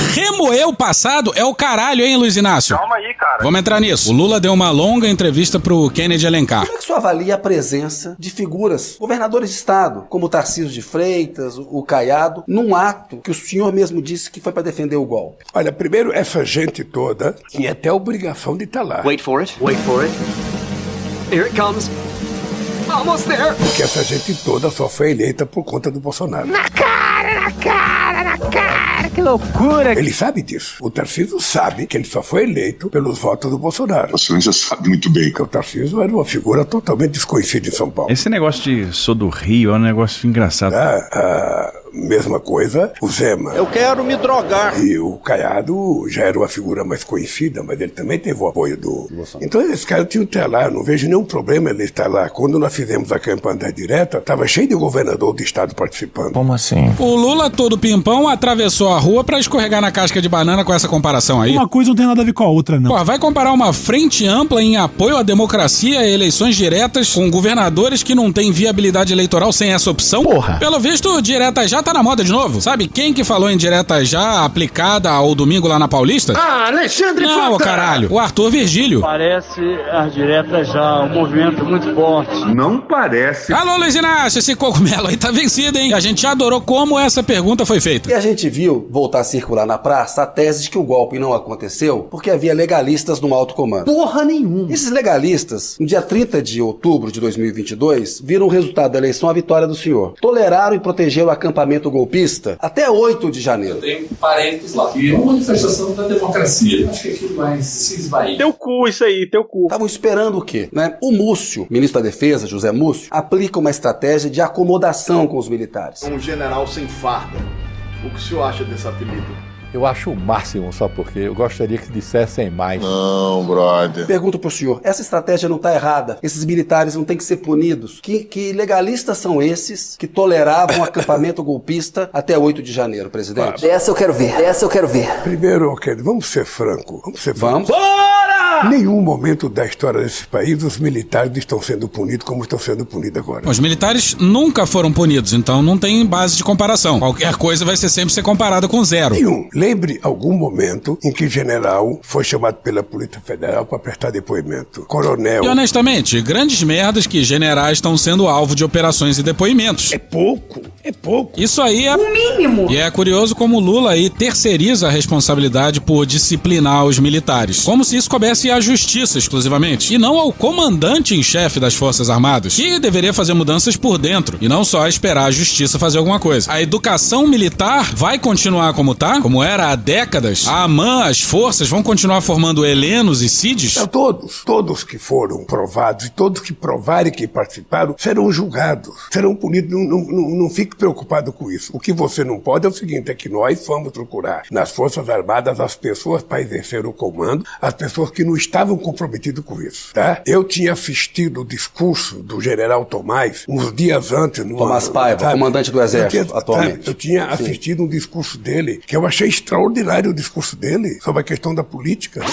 remoer o passado é o caralho, hein, Luiz Inácio? Calma aí, cara. Vamos entrar nisso. O Lula deu uma longa entrevista pro Kennedy Alencar. Como é que o senhor avalia a presença de figuras, governadores de estado, como o Tarcísio de Freitas, o Caiado, num ato que o senhor mesmo disse que foi para defender o golpe? Olha, primeiro, essa gente toda tinha até a obrigação de estar lá. Wait for it. Wait for it. Here it comes. Almost there. Porque essa gente toda só foi eleita por conta do Bolsonaro. Na cara, que loucura. Ele sabe disso. O Tarcísio sabe que ele só foi eleito pelos votos do Bolsonaro. O senhor já sabe muito bem. Porque o Tarcísio era uma figura totalmente desconhecida em São Paulo. Esse negócio de sou do Rio é um negócio engraçado. Mesma coisa, o Zema. Eu quero me drogar. E o Caiado já era uma figura mais conhecida, mas ele também teve o apoio do... Então esse cara tinha que estar lá, eu não vejo nenhum problema ele estar lá. Quando nós fizemos a campanha direta, estava cheio de governador do estado participando. Como assim? O Lula todo pimpão atravessou a rua pra escorregar na casca de banana com essa comparação aí. Uma coisa não tem nada a ver com a outra, não. Pô, vai comparar uma frente ampla em apoio à democracia e eleições diretas com governadores que não têm viabilidade eleitoral sem essa opção? Porra. Pelo visto, direta já tá na moda de novo. Sabe quem que falou em direta já aplicada ao domingo lá na Paulista? Alexandre Não, caralho. O Arthur Virgílio. Parece as diretas já um movimento muito forte. Não parece. Alô, Luiz Inácio, esse cogumelo aí tá vencido, hein? A gente já adorou como essa pergunta foi feita. E a gente viu voltar a circular na praça a tese de que o golpe não aconteceu porque havia legalistas no alto comando. Porra nenhuma. Esses legalistas, no dia 30 de outubro de 2022, viram o resultado da eleição a vitória do senhor. Toleraram e protegeram o acampamento golpista até 8 de janeiro. Eu tenho parentes lá. E é uma manifestação da democracia. Acho que aquilo vai se esvair. Teu cu, isso aí, teu cu. Estavam esperando o quê? Né? O Múcio, ministro da Defesa, José Múcio, aplica uma estratégia de acomodação com os militares. Um general sem farda. O que o senhor acha desse apelido? Eu acho o máximo, só porque eu gostaria que dissessem mais. Não, brother. Pergunto pro senhor, essa estratégia não tá errada? Esses militares não têm que ser punidos? Que legalistas são esses que toleravam o acampamento golpista até 8 de janeiro, presidente? Essa eu quero ver, essa eu quero ver. Primeiro, vamos ser francos. Vamos? Em nenhum momento da história desse país os militares estão sendo punidos como estão sendo punidos agora. Os militares nunca foram punidos, então não tem base de comparação. Qualquer coisa vai sempre ser comparada com zero. Nenhum. Lembre algum momento em que general foi chamado pela Polícia Federal para prestar depoimento. Coronel. E honestamente, grandes merdas que generais estão sendo alvo de operações e depoimentos. É pouco. Isso aí é o mínimo. E é curioso como o Lula aí terceiriza a responsabilidade por disciplinar os militares. Como se isso coubesse à justiça exclusivamente, e não ao comandante em chefe das Forças Armadas, que deveria fazer mudanças por dentro, e não só esperar a justiça fazer alguma coisa. A educação militar vai continuar como tá? Como era há décadas? A AMAN, as forças, vão continuar formando helenos e CIDs? Não, todos que foram provados e todos que provarem que participaram serão julgados, serão punidos. Não fique preocupado com isso. O que você não pode é o seguinte, é que nós vamos procurar nas Forças Armadas as pessoas para exercer o comando, as pessoas que não estavam comprometidas com isso, tá? Eu tinha assistido o discurso do general Tomás uns dias antes. Tomás Paiva, comandante do Exército, atualmente. Eu tinha assistido um discurso dele, que eu achei extraordinário o discurso dele, sobre a questão da política.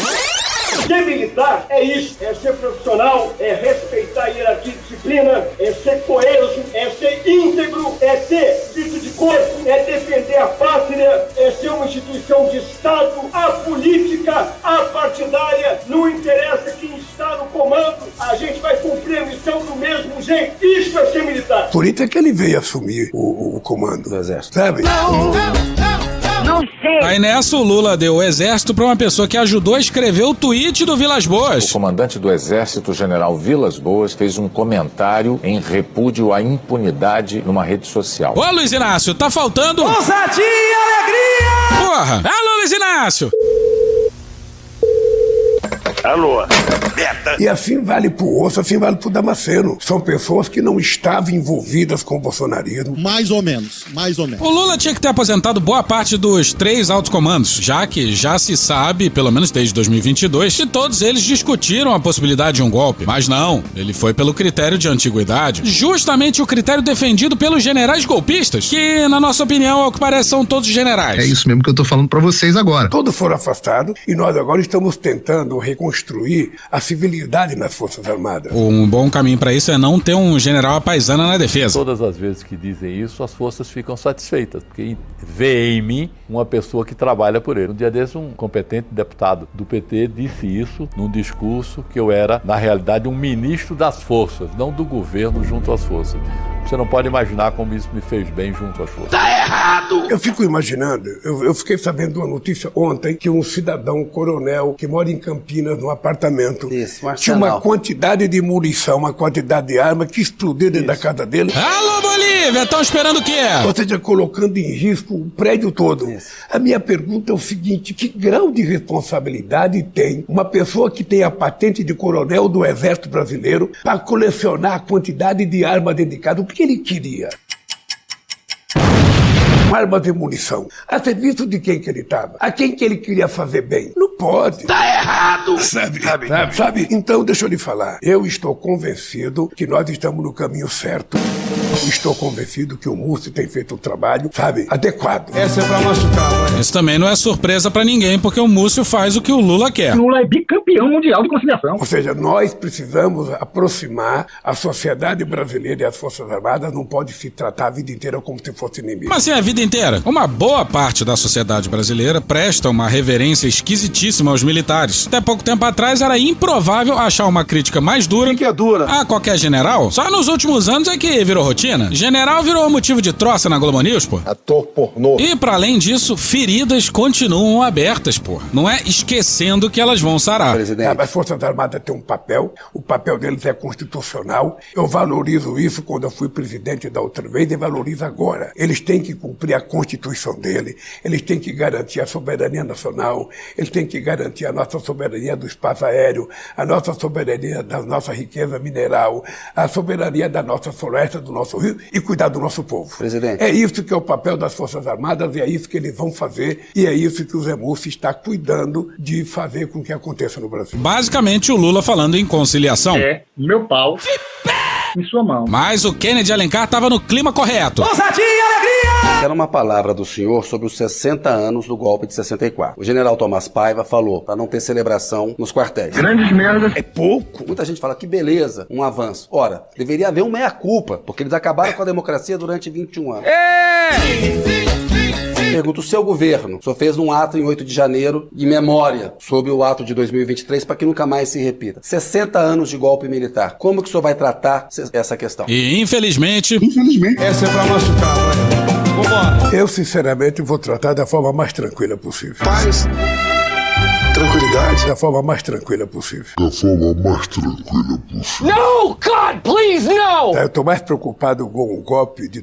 Ser militar é isso, é ser profissional, é respeitar a hierarquia e disciplina, é ser coeso, é ser íntegro, é ter dito de corpo, é defender a pátria, é ser uma instituição de Estado, a política, a partidária, não interessa quem está no comando, a gente vai cumprir a missão do mesmo jeito, isso é ser militar. Por isso é que ele veio assumir o comando do Exército, sabe? Não sei. Aí nessa o Lula deu o exército pra uma pessoa que ajudou a escrever o tweet do Vilas Boas. O comandante do Exército, general Vilas Boas, fez um comentário em repúdio à impunidade numa rede social. Ô Luiz Inácio, tá faltando... Ousadia e alegria! Porra! Alô, Luiz Inácio! Alô? E assim vale pro Osso, assim vale pro Damasceno. São pessoas que não estavam envolvidas com o bolsonarismo. Mais ou menos. O Lula tinha que ter aposentado boa parte dos 3 altos comandos, já que já se sabe, pelo menos desde 2022, que todos eles discutiram a possibilidade de um golpe. Mas não, ele foi pelo critério de antiguidade. Justamente o critério defendido pelos generais golpistas, que, na nossa opinião, ao que parece, são todos generais. É isso mesmo que eu tô falando pra vocês agora. Todos foram afastados e nós agora estamos tentando reconstruir reconstruir a civilidade nas Forças Armadas. Um bom caminho para isso é não ter um general apaisana na defesa. Todas as vezes que dizem isso, as forças ficam satisfeitas, porque vê em mim uma pessoa que trabalha por ele. Um dia desses, um competente deputado do PT disse isso num discurso que eu era, na realidade, um ministro das forças, não do governo junto às forças. Você não pode imaginar como isso me fez bem junto às forças. Tá errado! Eu fico imaginando, eu fiquei sabendo de uma notícia ontem que um cidadão, um coronel, que mora em Campinas, num apartamento, tinha uma quantidade de munição, uma quantidade de arma que explodiu dentro da casa dele. Alô, Bolívia, estão esperando o quê? Ou seja, colocando em risco o prédio todo. A minha pergunta é o seguinte, que grau de responsabilidade tem uma pessoa que tem a patente de coronel do Exército Brasileiro para colecionar a quantidade de arma dedicada? O que ele queria? Armas e munição. A serviço de quem que ele estava? A quem que ele queria fazer bem? Não pode. Tá errado! Sabe? Então, deixa eu lhe falar. Eu estou convencido que nós estamos no caminho certo. Estou convencido que o Múcio tem feito um trabalho, adequado. Essa é pra machucar, Isso também não é surpresa pra ninguém, porque o Múcio faz o que o Lula quer. Lula é bicampeão mundial de conciliação. Ou seja, nós precisamos aproximar a sociedade brasileira e as Forças Armadas. Não pode se tratar a vida inteira como se fosse inimigo. Mas sim, a vida inteira. Uma boa parte da sociedade brasileira presta uma reverência esquisitíssima aos militares. Até pouco tempo atrás era improvável achar uma crítica mais dura que é dura a qualquer general. Só nos últimos anos é que virou rotina. General virou motivo de troça na Globo News, pô. Ator pornô. E pra além disso, feridas continuam abertas, pô. Não é esquecendo que elas vão sarar. As Forças Armadas têm um papel, o papel deles é constitucional. Eu valorizo isso quando eu fui presidente da outra vez e valorizo agora. Eles têm que cumprir a Constituição dele, eles têm que garantir a soberania nacional, eles têm que garantir a nossa soberania do espaço aéreo, a nossa soberania da nossa riqueza mineral, a soberania da nossa floresta, do nosso rio e cuidar do nosso povo. Presidente. É isso que é o papel das Forças Armadas e é isso que eles vão fazer e é isso que o Zé Múcio está cuidando de fazer com que aconteça no Brasil. Basicamente o Lula falando em conciliação. É, meu pau em sua mão. Mas o Kennedy Alencar estava no clima correto. Ousadia e alegria! Quero uma palavra do senhor sobre os 60 anos do golpe de 64. O general Tomás Paiva falou para não ter celebração nos quartéis. Grandes merdas. É pouco. Muita gente fala que beleza, um avanço. Ora, deveria haver um meia-culpa, porque eles acabaram com a democracia durante 21 anos. Pergunto, o seu governo só fez um ato em 8 de janeiro de memória sobre o ato de 2023 para que nunca mais se repita. 60 anos de golpe militar. Como que o senhor vai tratar essa questão? E infelizmente... Essa é pra machucar, Vambora. Eu, sinceramente, vou tratar da forma mais tranquila possível. Paz. Tranquilidade. Da forma mais tranquila possível. No, God, please, no! Eu estou mais preocupado com o golpe de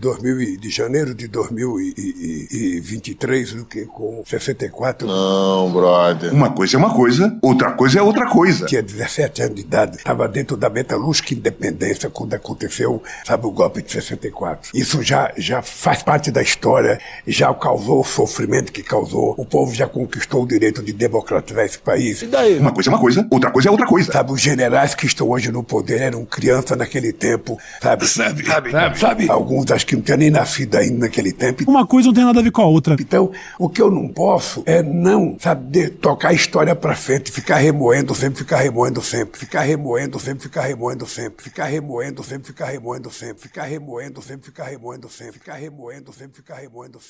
janeiro de 2023 do que com 64. Não, brother. Uma coisa é uma coisa, outra coisa é outra coisa. Tinha 17 anos de idade, estava dentro da metalúrgica Independência quando aconteceu, o golpe de 64. Isso já faz parte da história, já causou o sofrimento que causou. O povo já conquistou o direito de democratizar esse país. E daí? Uma coisa é uma coisa, outra coisa é outra coisa. Os generais que estão hoje no poder eram crianças naquele tempo, sabe? Alguns acho que não tinham nem nascido ainda naquele tempo. Uma coisa não tem nada a ver com a outra. Então, o que eu não posso é não, tocar a história pra frente, ficar remoendo sempre. Ficar remoendo sempre.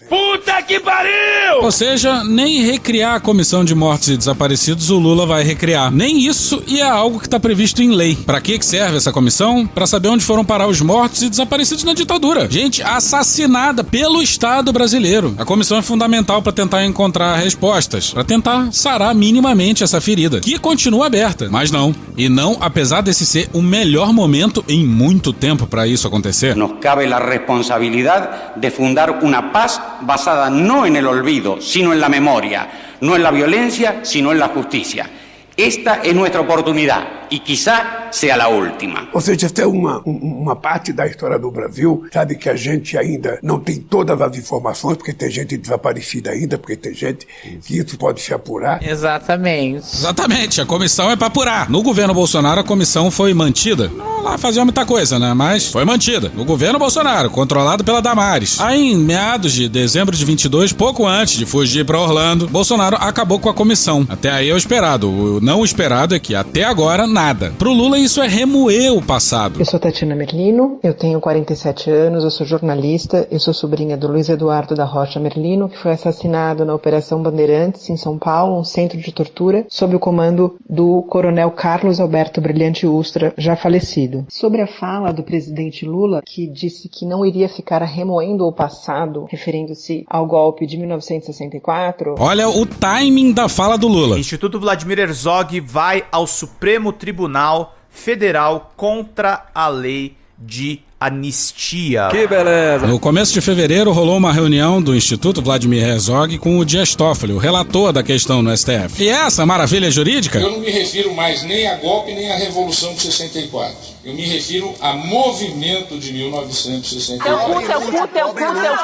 Puta que pariu! Ou seja, nem recriar a comissão de mortos e desaparecidos o Lula vai recriar. Nem isso, e é algo que está previsto em lei. Pra que serve essa comissão? Pra saber onde foram parar os mortos e desaparecidos na ditadura. Gente assassinada pelo Estado brasileiro. A comissão é fundamental pra tentar encontrar respostas, pra tentar sarar minimamente essa ferida, que continua aberta. Mas não. E não, apesar desse ser o melhor momento em muito tempo pra isso acontecer. Nos cabe la responsabilidad de fundar una paz basada no en el olvido, sino en la memoria, no en la violencia, sino en la justicia. Esta es nuestra oportunidad y quizá sea la última. Ou seja, essa é uma parte da história do Brasil, sabe, que a gente ainda não tem todas as informações, porque tem gente desaparecida ainda, porque tem gente que isso pode se apurar. Exatamente, a comissão é pra apurar. No governo Bolsonaro, a comissão foi mantida. Não lá fazia muita coisa, né? Mas foi mantida. No governo Bolsonaro, controlado pela Damares. Aí, em meados de dezembro de 22, pouco antes de fugir pra Orlando, Bolsonaro acabou com a comissão. Até aí é o esperado. O não esperado é que, até agora, nada. Pro Lula, isso é remoer o passado. Eu sou Tatiana Merlino, eu tenho 47 anos, eu sou jornalista, eu sou sobrinha do Luiz Eduardo da Rocha Merlino, que foi assassinado na Operação Bandeirantes, em São Paulo, um centro de tortura, sob o comando do coronel Carlos Alberto Brilhante Ustra, já falecido. Sobre a fala do presidente Lula, que disse que não iria ficar remoendo o passado, referindo-se ao golpe de 1964... Olha o timing da fala do Lula. Instituto Vladimir Herzog vai ao Supremo Tribunal Federal contra a lei de anistia. Que beleza! No começo de fevereiro rolou uma reunião do Instituto Vladimir Herzog com o Dias Toffoli, o relator da questão no STF. E essa maravilha jurídica? Eu não me refiro mais nem a golpe nem à Revolução de 64. Eu me refiro a movimento de 1964.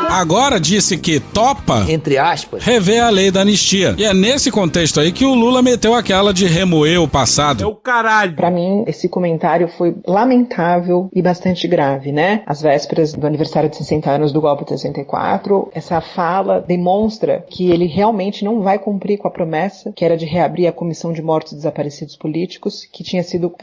Agora disse que topa, entre aspas, rever a lei da anistia. E é nesse contexto aí que o Lula meteu aquela de remoer o passado. É o caralho! Pra mim, esse comentário foi lamentável e bastante grave, né? Às vésperas do aniversário de 60 anos do golpe de 64, essa fala demonstra que ele realmente não vai cumprir com a promessa, que era de reabrir a Comissão de Mortos e Desaparecidos Políticos, que tinha sido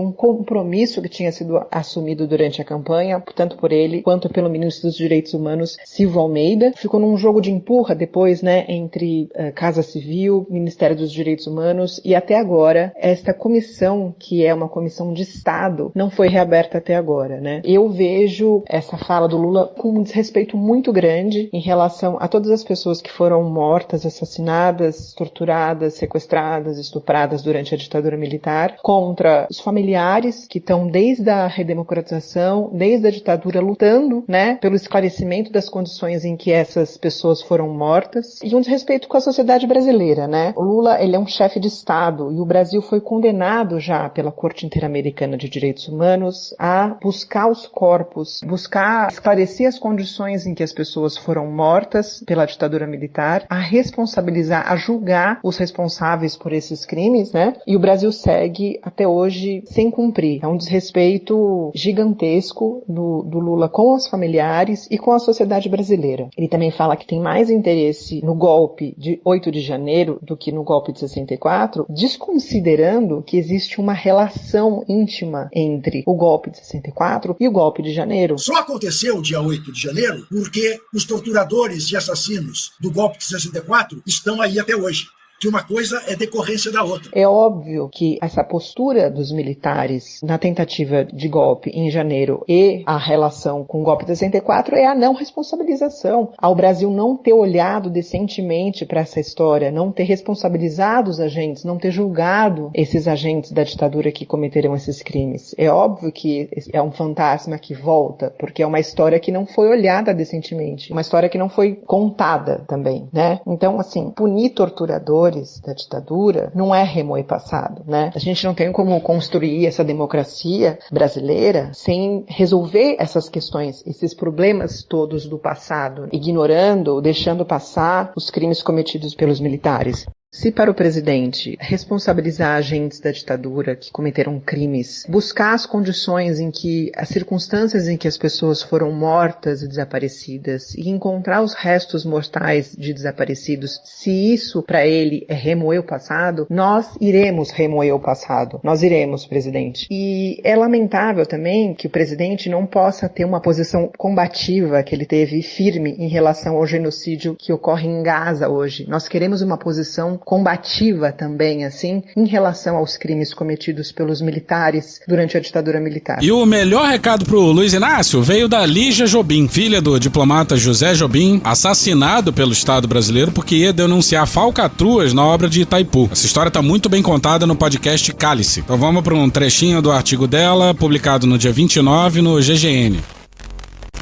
um compromisso que tinha sido assumido durante a campanha, tanto por ele quanto pelo ministro dos Direitos Humanos, Silvio Almeida. Ficou num jogo de empurra depois, né, entre Casa Civil, Ministério dos Direitos Humanos, e até agora, esta comissão, que é uma comissão de Estado, não foi reaberta até agora, né? Eu vejo essa fala do Lula com um desrespeito muito grande em relação a todas as pessoas que foram mortas, assassinadas, torturadas, sequestradas, estupradas durante a ditadura militar, contra os familiares que estão desde a redemocratização, desde a ditadura, lutando, né, pelo esclarecimento das condições em que essas pessoas foram mortas, e um desrespeito com a sociedade brasileira, né? O Lula, ele é um chefe de Estado, e o Brasil foi condenado já pela Corte Interamericana de Direitos Humanos a buscar os corpos, buscar esclarecer as condições em que as pessoas foram mortas pela ditadura militar, a responsabilizar, a julgar os responsáveis por esses crimes, né? E o Brasil segue até hoje sem cumprir. É um desrespeito gigantesco do Lula com os familiares e com a sociedade brasileira. Ele também fala que tem mais interesse no golpe de 8 de janeiro do que no golpe de 64, desconsiderando que existe uma relação íntima entre o golpe de 64 e o golpe de janeiro. Só aconteceu o dia 8 de janeiro porque os torturadores e assassinos do golpe de 64 estão aí até hoje. Que uma coisa é decorrência da outra. É óbvio que essa postura dos militares na tentativa de golpe em janeiro e a relação com o golpe de 64 é a não responsabilização. Ao Brasil não ter olhado decentemente para essa história, não ter responsabilizado os agentes, não ter julgado esses agentes da ditadura que cometeram esses crimes. É óbvio que é um fantasma que volta, porque é uma história que não foi olhada decentemente, uma história que não foi contada também, né? Então, assim, punir torturadores da ditadura não é remoer passado, né? A gente não tem como construir essa democracia brasileira sem resolver essas questões, esses problemas todos do passado, ignorando ou deixando passar os crimes cometidos pelos militares. Se para o presidente responsabilizar agentes da ditadura que cometeram crimes, buscar as condições em que, as circunstâncias em que as pessoas foram mortas e desaparecidas e encontrar os restos mortais de desaparecidos, se isso para ele é remoer o passado, nós iremos remoer o passado. Nós iremos, presidente. E é lamentável também que o presidente não possa ter uma posição combativa que ele teve firme em relação ao genocídio que ocorre em Gaza hoje. Nós queremos uma posição combativa também, assim, em relação aos crimes cometidos pelos militares durante a ditadura militar. E o melhor recado pro Luiz Inácio veio da Lígia Jobim, filha do diplomata José Jobim, assassinado pelo Estado brasileiro porque ia denunciar falcatruas na obra de Itaipu. Essa história tá muito bem contada no podcast Cálice. Então vamos para um trechinho do artigo dela, publicado no dia 29 no GGN.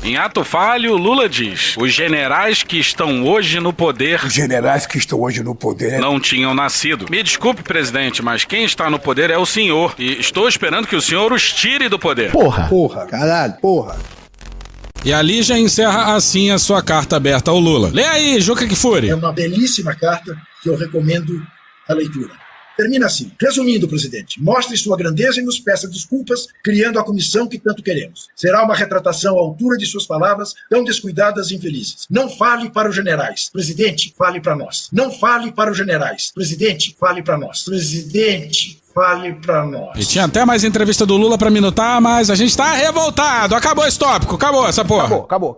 Em ato falho, Lula diz: os generais que estão hoje no poder... Os generais que estão hoje no poder... não tinham nascido. Me desculpe, presidente, mas quem está no poder é o senhor. E estou esperando que o senhor os tire do poder. Porra, caralho, porra. E ali já encerra assim a sua carta aberta ao Lula. Lê aí, Juca Kfouri. É uma belíssima carta que eu recomendo a leitura. Termina assim. Resumindo, presidente, mostre sua grandeza e nos peça desculpas, criando a comissão que tanto queremos. Será uma retratação à altura de suas palavras, tão descuidadas e infelizes. Não fale para os generais. Presidente, fale para nós. Não fale para os generais. Presidente, fale para nós. Presidente, fale para nós. E tinha até mais entrevista do Lula pra minutar, mas a gente tá revoltado. Acabou esse tópico, acabou essa porra. Acabou.